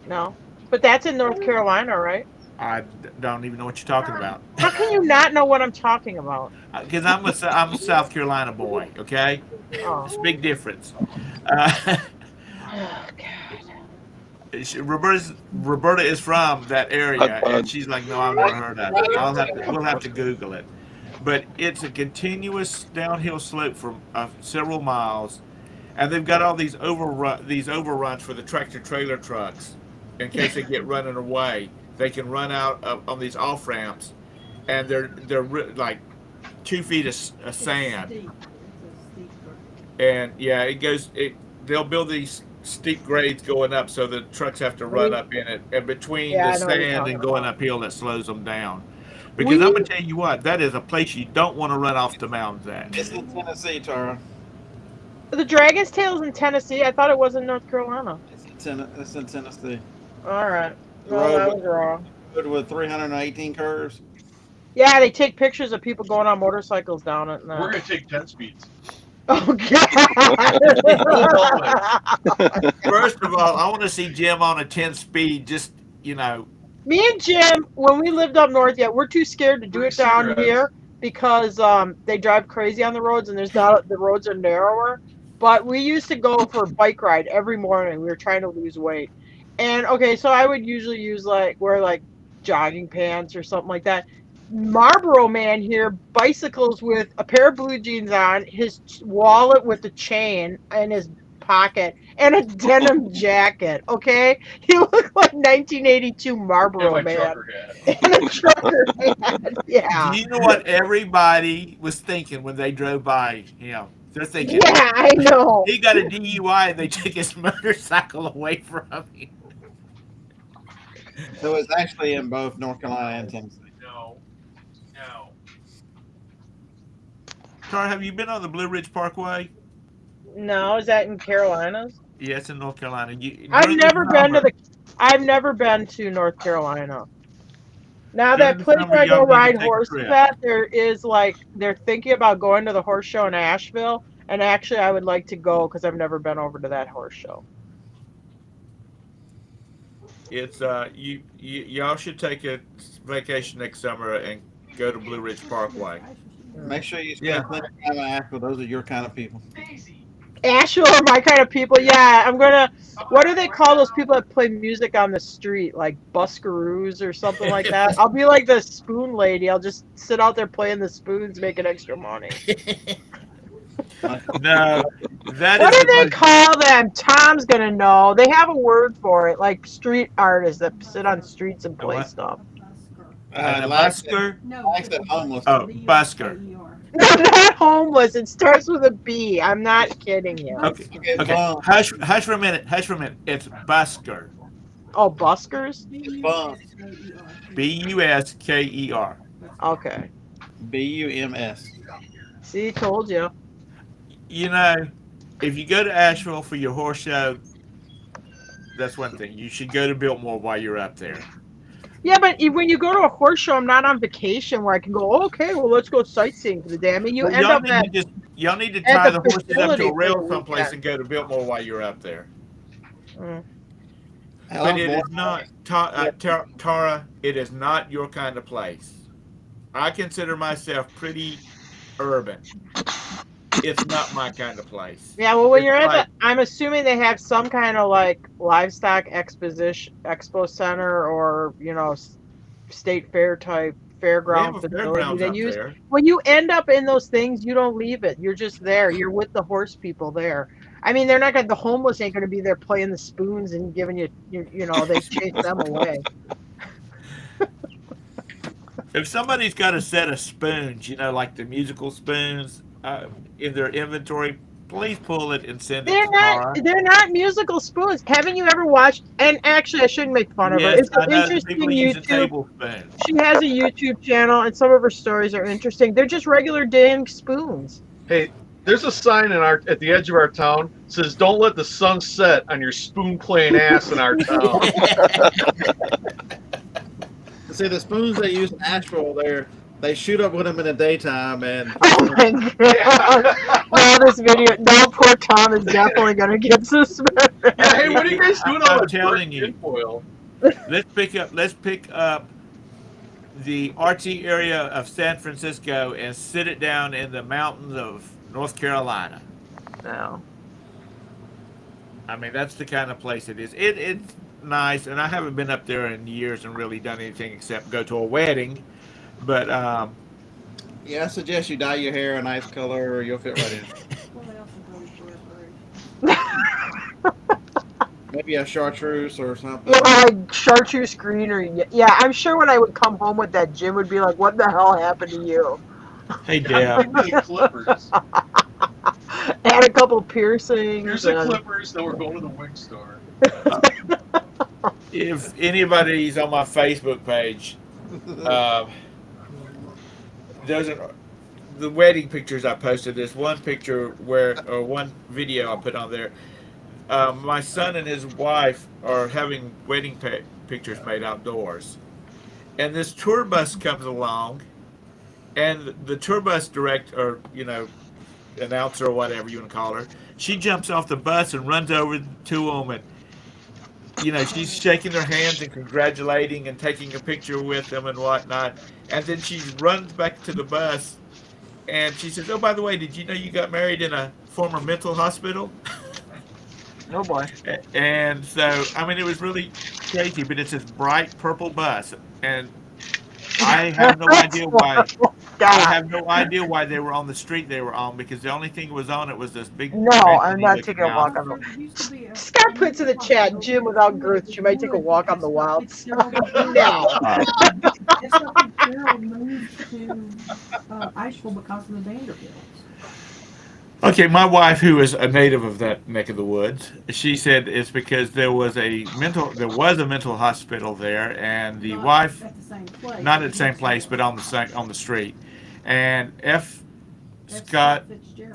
No, but that's in North Carolina, right? I don't even know what you're talking about. How can you not know what I'm talking about? Because I'm a South Carolina boy. Okay, Oh, it's a big difference. Uh, oh God. Roberta is from that area, I- and she's like, "No, I've never heard of it. We'll have to Google it." But it's a continuous downhill slope for several miles, and they've got all these overruns for the tractor trailer trucks, in case they get running away. They can run out on these off ramps, and they're like 2 feet of sand, and yeah, they'll build these steep grades going up, so the trucks have to run up in it, and between Yeah, the I know what you're sand talking and going about. uphill, that slows them down. Because I'm gonna tell you what, that is a place you don't want to run off the mountains at. It's in Tennessee, Tara. The Dragon's Tail's in Tennessee. I thought it was in North Carolina. It's in Tennessee. All right. The No, I road was wrong. with 318 curves. Yeah, they take pictures of people going on motorcycles down it. We're gonna take 10 speeds. Oh God! First of all, I want to see Jim on a 10 speed. Just Me and Jim, when we lived up north, we're too scared to do it down Cigarettes. here because they drive crazy on the roads, and the roads are narrower. But we used to go for a bike ride every morning. We were trying to lose weight, and okay, so I would usually wear jogging pants or something like that. Marlboro man here bicycles with a pair of blue jeans on, his wallet with the chain in his pocket, and a denim jacket. Okay, he looked like 1982 And Marlboro my man trucker hat. and a trucker hat. Yeah, do you know what everybody was thinking when they drove by him? They're thinking, yeah, I know. he got a DUI, and they took his motorcycle away from him. So it's actually in both North Carolina and Tennessee. No. Tara, have you been on the Blue Ridge Parkway? No, is that in Carolinas? Yes, in North Carolina. I've never been to North Carolina. Now During that the place summer, where I go y'all need to ride take a horses trip. at, there is they're thinking about going to the horse show in Asheville, and actually I would like to go because I've never been over to that horse show. It's y'all should take a vacation next summer and go to Blue Ridge Parkway. Make sure you Yeah. spend plenty of time in Asheville. Those are your kind of people. Asheville are my kind of people. Yeah, I'm gonna. What do they call those people that play music on the street, like buscaroos or something like that? I'll be like the spoon lady. I'll just sit out there playing the spoons, making extra money. No, that What is do the they most- call them? Tom's gonna know. They have a word for it, like street artists that sit on streets and play What? stuff. a Like busker. I said, homeless. Oh, busker. I'm not homeless. It starts with a B. I'm not kidding you. Okay. Okay, Okay. bum. Hush for a minute. It's busker. Oh, buskers? Bums. Busker. Okay. BUMS. See, told you. If you go to Asheville for your horse show, that's one thing. You should go to Biltmore while you're up there. Yeah, but when you go to a horse show, I'm not on vacation where I can go, okay, well, let's go sightseeing for the day. I mean, you Well, end up at, y'all need to at tie the the horses up facility to a for rail the someplace weekend. and go to Biltmore while you're up there. Mm. Hell, But I'm it born- is not, Tara, it is not your kind of place. I consider myself pretty urban. It's not my kind of place. Yeah, well, when It's you're at like- I'm assuming they have some kind of livestock expo center or state fair type They have fairground a facility. fairgrounds They up use there. when you end up in those things, you don't leave it. You're just there. You're with the horse people there. I mean, they're not gonna. The homeless ain't gonna be there playing the spoons and giving you. They chase them away. If somebody's got a set of spoons, like the musical spoons, in their inventory, please pull it and send it They're to not. Tara. They're not musical spoons. Haven't you ever watched? And actually, I shouldn't make fun of her. Yes, It's I an know the interesting people using YouTube. tablespoons. She has a YouTube channel, and some of her stories are interesting. They're just regular dang spoons. Hey, there's a sign at the edge of our town says, "Don't let the sun set on your spoon playing ass in our town." See, the spoons they use in Asheville, they shoot up with them in the daytime and Oh my god! Now this video. Now poor Tom is definitely gonna get suspended. Yeah, hey, what are you guys doing I'm all that telling burnt you. tinfoil? Let's pick up the artsy area of San Francisco and sit it down in the mountains of North Carolina. No. I mean, that's the kind of place it is. It's nice, and I haven't been up there in years and really done anything except go to a wedding. But yeah, I suggest you dye your hair a nice color, or you'll fit right in. Well, they also go for Maybe a chartreuse or something. Yeah, like chartreuse green or yeah. I'm sure when I would come home with that, Jim would be like, "What the hell happened to you?" hey, I'm Deb, getting clippers. Had a couple piercings. Here's the and- clippers that we're going to the wig store. if anybody's on my Facebook page, there's the wedding pictures I posted. There's one picture or one video I put on there. My son and his wife are having wedding pictures made outdoors, and this tour bus comes along, and the tour bus director, announcer or whatever you want to call her, she jumps off the bus and runs over to them, and she's shaking their hands and congratulating and taking a picture with them and whatnot, and then she runs back to the bus, and she says, "Oh, by the way, did you know you got married in a former mental hospital?" Oh boy. And so, I mean, it was really crazy, but it's this bright purple bus, and I have no idea why. I God. have no idea why they were on the street they were on, because the only thing was on it was this big. No, I'm not looking taking a walk on the. There used to be a- Scott puts in the chat, Jim without girth. She might take a walk on the wild. No. It's like Gerald moved to Asheville because of the Vanderbilts. Okay, my wife, who is a native of that neck of the woods, she said it's because there was a mental hospital there, and the Not wife, at the same place. not at the same place, but on the street, and Scott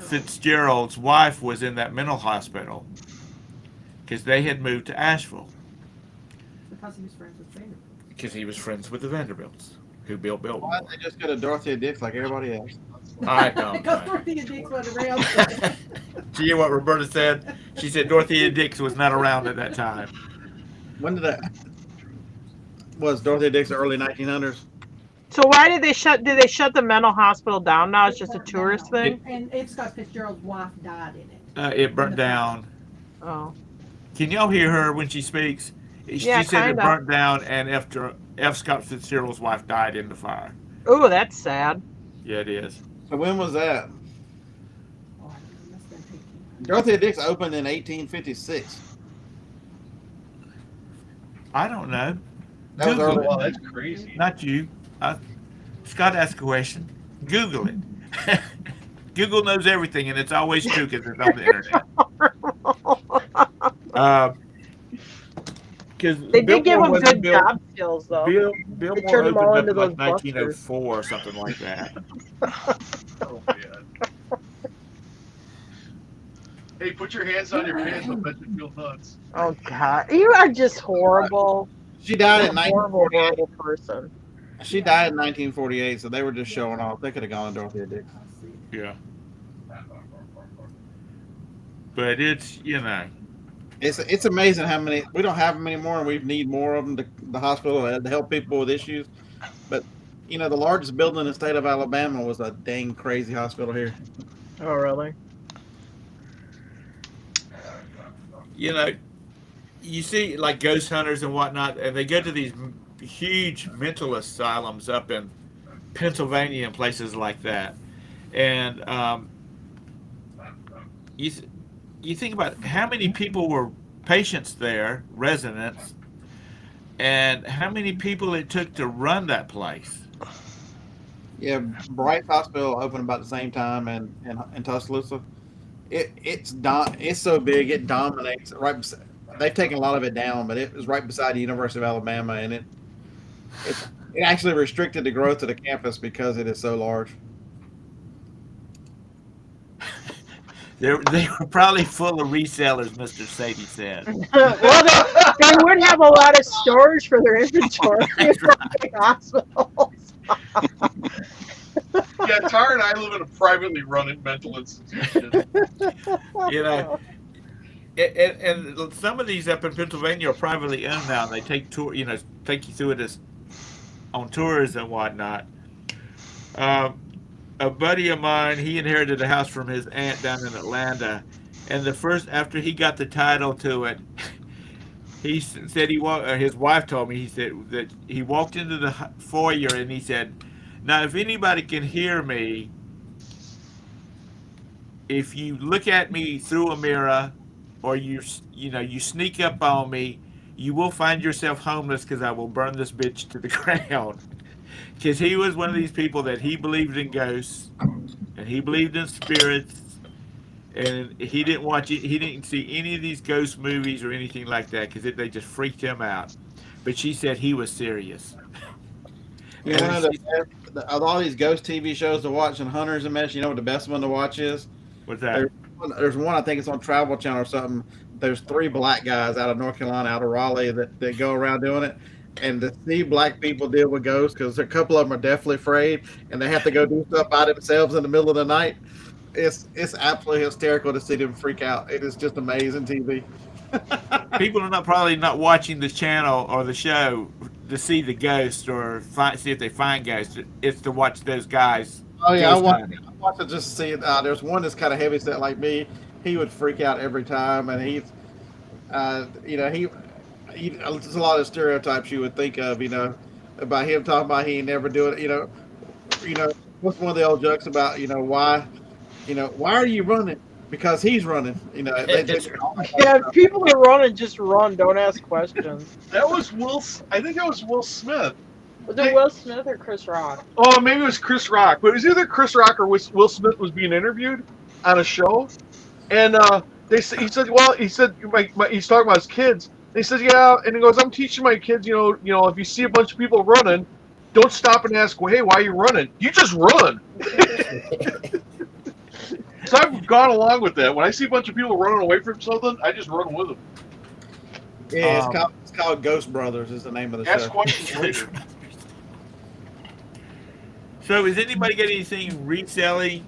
Fitzgerald's wife was in that mental hospital because they had moved to Asheville Because he was friends with Vanderbilt. because he was friends with the Vanderbilts who built Why Biltmore. don't they just go to Dorothea Dix like everybody else? I don't Because know. Dorothea Dix went around. Do you hear what Roberta said? She said Dorothea Dix was not around at that time. When did that? Was Dorothea Dix the early 1900s? So why did they shut? Did they shut the mental hospital down now? It's just a tourist thing. And Scott Fitzgerald's wife died in it. It burnt down. Oh. Can y'all hear her when she speaks? She Yeah, said it kinda. burnt down, and after F. Scott Fitzgerald's wife died in the fire. Oh, that's sad. Yeah, it is. So when was that? Oh, it must have been 1800. Dorothea Dix opened in 1856. I don't know. That was Google early. it. Wow, that's crazy. Not you. Scott asked a question. Google it. Google knows everything, and it's always true because it's on the internet. Because They did give them good job skills though. Billmore turned them all opened into up like those 1904 or something like that. Oh, man. Hey, put your hands on your pants. I'll bet you feel nuts. Oh God, you are just horrible. She died You're in a horrible, 1948. horrible person. She died in 1948, so they were just showing off. They could have gone to Dorothea Dix. Yeah. But it's, It's amazing how many we don't have them anymore, and we need more of them. The hospital to help people with issues. But the largest building in the state of Alabama was a dang crazy hospital here. Oh really? You see like ghost hunters and whatnot, and they go to these huge mental asylums up in Pennsylvania and places like that. And you think about how many people were patients there, residents, and how many people it took to run that place. Yeah, Bryce Hospital opened about the same time, in Tuscaloosa. It's so big it dominates. They've taken a lot of it down, but it was right beside the University of Alabama, and it actually restricted the growth of the campus because it is so large. They were probably full of resellers, Mr. Sadie said. Well, they would have a lot of storage for their inventory That's from big hospitals. Yeah, Tara and I live in a privately run mental institution. You know, and some of these up in Pennsylvania are privately owned now. They take take you through it as on tours and whatnot. Um, a buddy of mine, he inherited a house from his aunt down in Atlanta, and after he got the title to it, he said his wife told me, he said that he walked into the foyer and he said, "Now, if anybody can hear me, if you look at me through a mirror, or you sneak up on me, you will find yourself homeless because I will burn this bitch to the ground." Because he was one of these people that he believed in ghosts and he believed in spirits, and he didn't watch it. He didn't see any of these ghost movies or anything like that because they just freaked him out. But she said he was serious. You know, of all these ghost TV shows to watch and Hunters and Mess, you know what the best one to watch is? What's that? There's one, I think it's on Travel Channel or something. There's 3 black guys out of North Carolina, out of Raleigh, that go around doing it. And to see black people deal with ghosts, because a couple of them are deathly afraid, and they have to go do stuff by themselves in the middle of the night. It's absolutely hysterical to see them freak out. It is just amazing TV. People are probably not watching the channel or the show to see the ghost or see if they find ghosts. It's to watch those guys. Oh yeah, I watch it just to see it. There's one that's kind of heavy set like me. He would freak out every time, and he's, there's a lot of stereotypes you would think of, about him talking about he ain't never do it. What's one of the old jokes about, why are you running? Because he's running. Yeah, if people are running, just run. Don't ask questions. That was I think that was Will Smith. Was it Will Smith or Chris Rock? Oh, maybe it was Chris Rock. But it was either Chris Rock or Will Smith was being interviewed on a show. And he said, he's talking about his kids. They said, yeah, and he goes, I'm teaching my kids, if you see a bunch of people running, don't stop and ask, well, hey, why are you running? You just run. So I've gone along with that. When I see a bunch of people running away from something, I just run with them. Yeah, it's called Ghost Brothers is the name of the Ask show. questions later. So, is anybody got anything reselling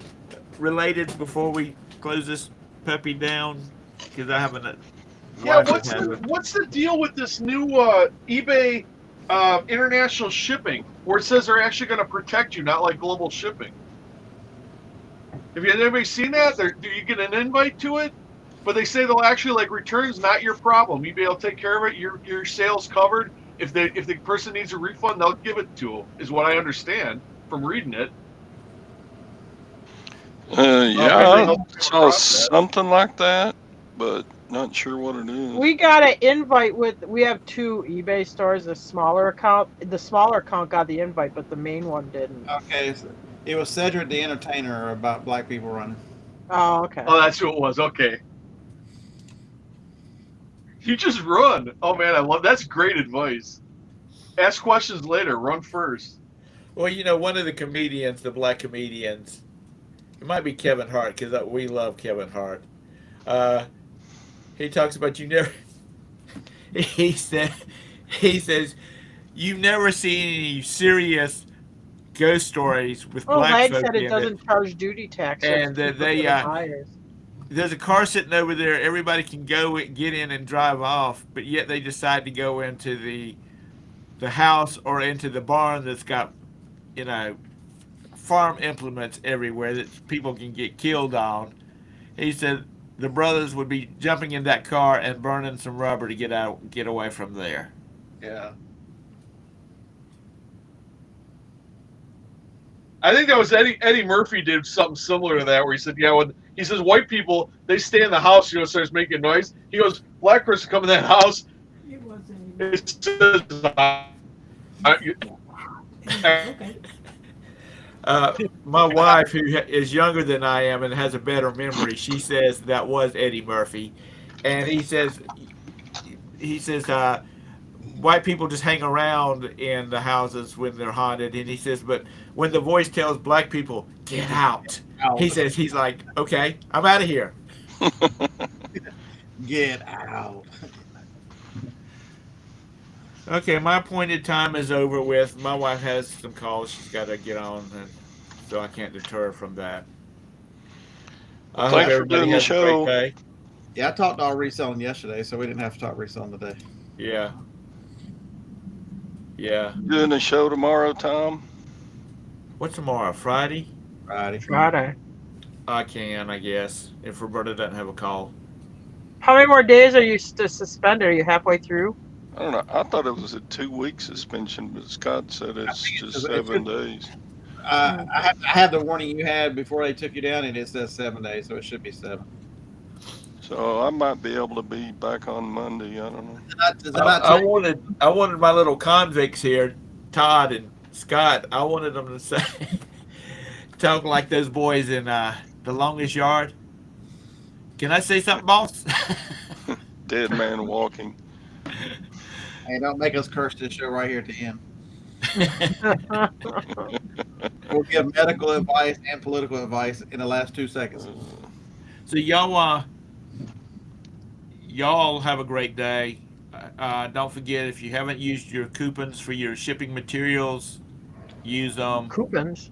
related before we close this puppy down? Because I haven't. Yeah, what's the deal with this new eBay international shipping, where it says they're actually going to protect you, not like global shipping? Have anybody seen that? Do you get an invite to it? But they say they'll actually returns not your problem. eBay will take care of it. Your sale's covered. If the person needs a refund, they'll give it to them. Is what I understand from reading it. Yeah, I saw something like that, but not sure what it is. We got an invite we have 2 eBay stores. The smaller account got the invite, but the main one didn't. Okay, so it was Cedric the Entertainer about black people running. Oh, okay. Oh, that's who it was. Okay. You just run. Oh man, that's great advice. Ask questions later. Run first. Well, one of the comedians, the black comedians, it might be Kevin Hart because we love Kevin Hart. He talks about he says you've never seen any serious ghost stories with black folk said it doesn't charge duty tax. And there's a car sitting over there. Everybody can go get in and drive off, but yet they decide to go into the house or into the barn that's got, farm implements everywhere that people can get killed on. He said the brothers would be jumping in that car and burning some rubber to get away from there. Yeah. I think that was Eddie Murphy did something similar to that, where he said, he says white people, they stay in the house, starts making noise. He goes, black person come in that house. It wasn't. It says, Okay. My wife, who is younger than I am and has a better memory, she says that was Eddie Murphy, and he says white people just hang around in the houses when they're haunted, and he says, but when the voice tells black people get out, he says he's like, okay, I'm out of here. Get out. Okay, my appointed time is over with. My wife has some calls she's got to get on, and so I can't deter her from that. I hope Thanks for everybody doing the has a great show. day. Yeah, I talked to all reselling yesterday, so we didn't have to talk reselling today. Yeah. Yeah. Doing the show tomorrow, Tom? What's tomorrow? Friday? Friday. I can, I guess, if Roberta doesn't have a call. How many more days are you suspended? Are you halfway through? I don't know. I thought it was a 2-week suspension, but Scott said it's just 7 days. I had the warning you had before they took you down, and it says 7 days, so it should be 7. So I might be able to be back on Monday. I don't know. I wanted my little convicts here, Todd and Scott. I wanted them to say, talk like those boys in The Longest Yard. Can I say something, boss? Dead man walking. Hey, don't make us curse this show right here at the end. We'll give medical advice and political advice in the last 2 seconds. So y'all have a great day. Don't forget, if you haven't used your coupons for your shipping materials, use them. Coupons.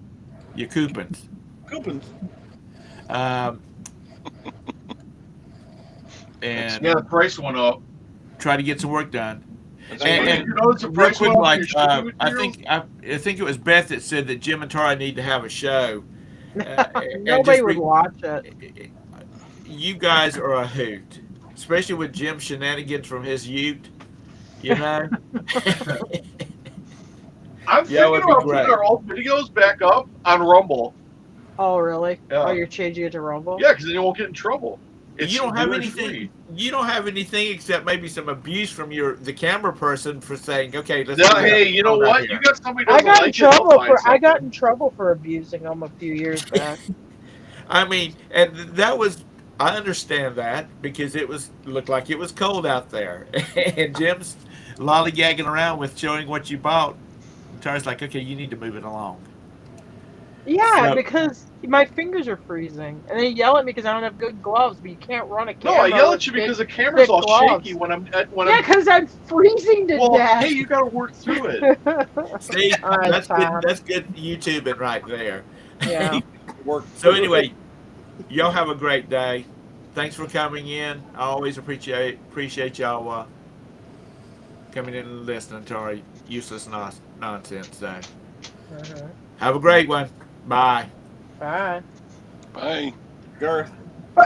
Your coupons. Coupons. And Yeah, the price went up. try to get some work done. And you know, it's a real price quick, went up like for your shipping I materials? think it was Beth that said that Jim and Tara need to have a show. And Nobody just would watch it. You guys are a hoot, especially with Jim's shenanigans from his ute. You know. I'm Yeah, it would thinking be about great. putting our old videos back up on Rumble. Oh, really? Yeah. Oh, you're changing it to Rumble? Yeah, because then you won't get in trouble. It's You don't have really anything. free. You don't have anything except maybe some abuse from the camera person for saying, "Okay, let's." Now, do that. hey, you know Come back what? here." You got somebody who I doesn't got in like it, they'll trouble find for I got something. in trouble for abusing them a few years back. I mean, and that was. I understand that because looked like it was cold out there, and Jim's lollygagging around with showing what you bought. And Tara's like, "Okay, you need to move it along." Yeah, So- because my fingers are freezing, and they yell at me because I don't have good gloves. But you can't run a No, camera. I yell with at you big- because the camera's thick all gloves. shaky when I'm Yeah, because I'm freezing to well, death. hey, you got to work through it. See, All right, that's good. Tom. That's good YouTubing right there. Yeah. Work. So anyway, y'all have a great day. Thanks for coming in. I always appreciate y'all coming in and listening to our useless nonsense. So have a great one. Bye. Bye. Bye. Girth.